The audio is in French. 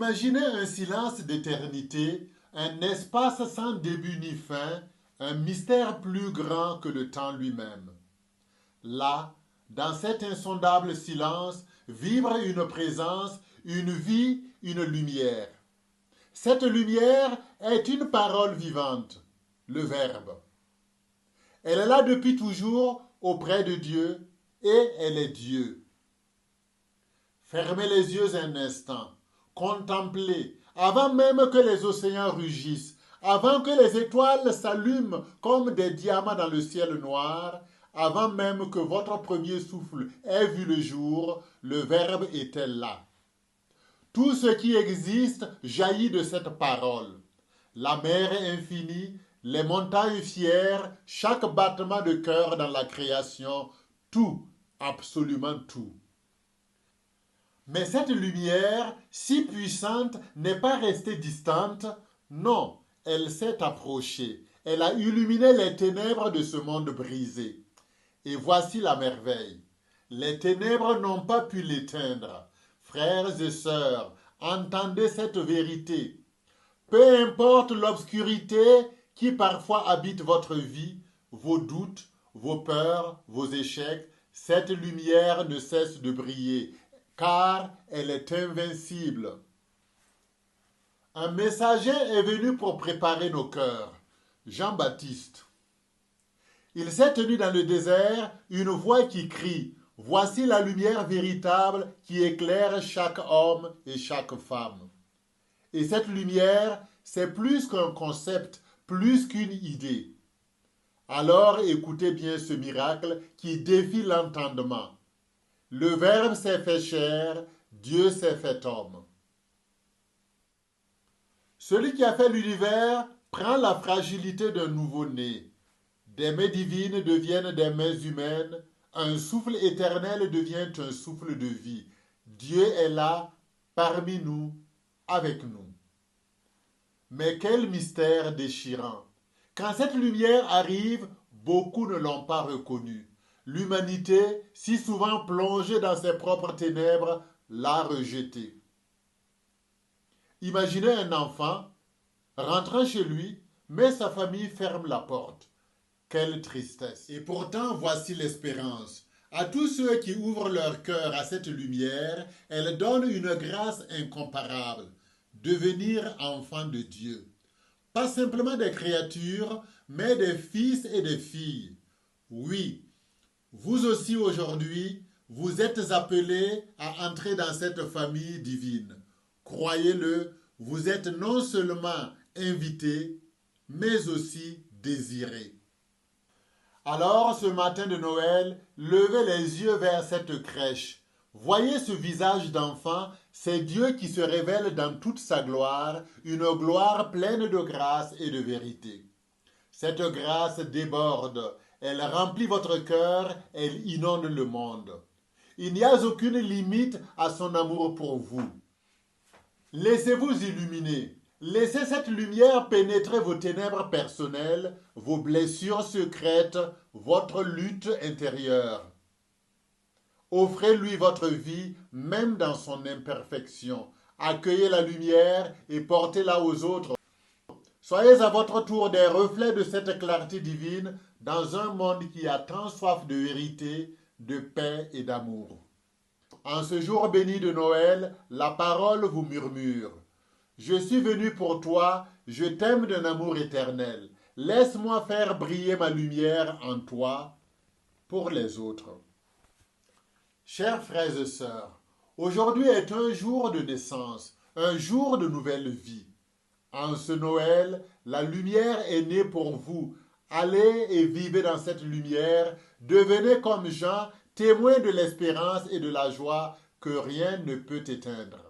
Imaginez un silence d'éternité, un espace sans début ni fin, un mystère plus grand que le temps lui-même. Là, dans cet insondable silence, vibre une présence, une vie, une lumière. Cette lumière est une parole vivante, le Verbe. Elle est là depuis toujours auprès de Dieu et elle est Dieu. Fermez les yeux un instant, contemplez, avant même que les océans rugissent, avant que les étoiles s'allument comme des diamants dans le ciel noir, avant même que votre premier souffle ait vu le jour, le Verbe était là. Tout ce qui existe jaillit de cette parole. La mer infinie, les montagnes fières, chaque battement de cœur dans la création, tout, absolument tout. Mais cette lumière, si puissante, n'est pas restée distante. Non, elle s'est approchée. Elle a illuminé les ténèbres de ce monde brisé. Et voici la merveille. Les ténèbres n'ont pas pu l'éteindre. Frères et sœurs, entendez cette vérité. Peu importe l'obscurité qui parfois habite votre vie, vos doutes, vos peurs, vos échecs, cette lumière ne cesse de briller, car elle est invincible. Un messager est venu pour préparer nos cœurs, Jean-Baptiste. Il s'est tenu dans le désert une voix qui crie, « Voici la lumière véritable qui éclaire chaque homme et chaque femme. » Et cette lumière, c'est plus qu'un concept, plus qu'une idée. Alors écoutez bien ce miracle qui défie l'entendement. Le Verbe s'est fait chair, Dieu s'est fait homme. Celui qui a fait l'univers prend la fragilité d'un nouveau-né. Des mains divines deviennent des mains humaines, un souffle éternel devient un souffle de vie. Dieu est là, parmi nous, avec nous. Mais quel mystère déchirant! Quand cette lumière arrive, beaucoup ne l'ont pas reconnue. L'humanité, si souvent plongée dans ses propres ténèbres, l'a rejetée. Imaginez un enfant rentrant chez lui, mais sa famille ferme la porte. Quelle tristesse! Et pourtant, voici l'espérance. À tous ceux qui ouvrent leur cœur à cette lumière, elle donne une grâce incomparable. Devenir enfants de Dieu. Pas simplement des créatures, mais des fils et des filles. Oui, vous aussi aujourd'hui, vous êtes appelés à entrer dans cette famille divine. Croyez-le, vous êtes non seulement invités, mais aussi désirés. Alors, ce matin de Noël, levez les yeux vers cette crèche. Voyez ce visage d'enfant, c'est Dieu qui se révèle dans toute sa gloire, une gloire pleine de grâce et de vérité. Cette grâce déborde, elle remplit votre cœur, elle inonde le monde. Il n'y a aucune limite à son amour pour vous. Laissez-vous illuminer. Laissez cette lumière pénétrer vos ténèbres personnelles, vos blessures secrètes, votre lutte intérieure. Offrez-lui votre vie, même dans son imperfection. Accueillez la lumière et portez-la aux autres. Soyez à votre tour des reflets de cette clarté divine dans un monde qui a tant soif de vérité, de paix et d'amour. En ce jour béni de Noël, la parole vous murmure. Je suis venu pour toi, je t'aime d'un amour éternel. Laisse-moi faire briller ma lumière en toi pour les autres. Chers frères et sœurs, aujourd'hui est un jour de naissance, un jour de nouvelle vie. En ce Noël, la lumière est née pour vous. Allez et vivez dans cette lumière, devenez comme Jean, témoin de l'espérance et de la joie que rien ne peut éteindre.